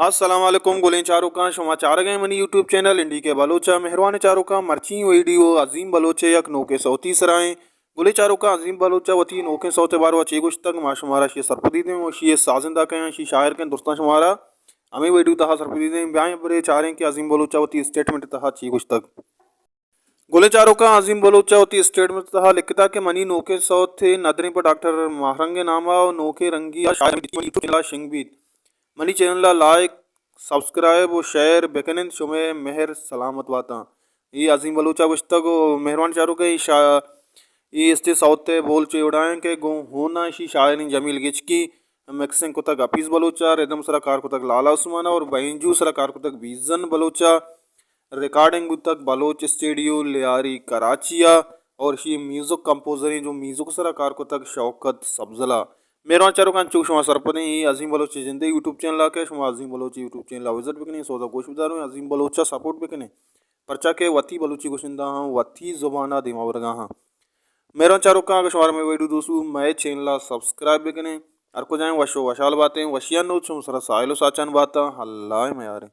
अस्सलाम वालेकुम गोलें चारों का समाचार गए मनी यूट्यूब चैनल इंडी के बलोचा मेहरबान चारों का मर्ची वीडियो अजीम बलोचे यक नोके सौती सराएं गोले चारों का अजीम बलोचा वती नोके सौते बार व चेगुश तक माशुमारा शी सरपदी दें और शी साजिंदा कहें शी शायर के दोस्तान शुमारा हमें वीडियो तहा सरपदी दें ब्याह बरे चारें कि अजीम बलोचा वती स्टेटमेंट तहा चेगुश तक गोले चारों का अजीम बलोचा होती स्टेटमेंट तहा लिखता के मनी नोके सौ थे नदरी पर डॉक्टर महरंगे नामा और नोके रंगी शायर शिंगबीत मनी चैनल ला लाइक सब्सक्राइब और शेयर बेकनिन शुमे मेहर सलामत वाता ये अजीम बलूचा गुश्तक मेहरबान चारों के ये इससे सौते बोल चे उड़ाएं के गो होना शी शायरी जमील गिच की मैक्सिंग को तक अपीस बलूचा रेदम सराकार को तक लाला उस्माना और बैंजू सराकार को तक बीजन बलूचा रिकॉर्डिंग तक बलोच स्टूडियो लियारी कराचिया और शी म्यूजिक कंपोजर जो म्यूजिक सराकार को तक शौकत सब्जला मेरा चारों का चूक शुमा सरपने ही अजीम बलोच जिंदगी यूट्यूब चैनल आके शुमा अजीम बलोच यूट्यूब चैनल विजिट बिकने सौदा कोश बता रहा हूँ अजीम बलोचा सपोर्ट बिकने परचा के वती बलूची गुशिंदा हाँ वती जुबाना दिमा वर्गा हाँ मेरा चारों का शुमार में वीडियो दोस्तों मैं चैनल सब्सक्राइब बिकने और को जाए वशो वशाल बातें वशिया नो छुम सरा साइलो साचान बाता हल्ला में यार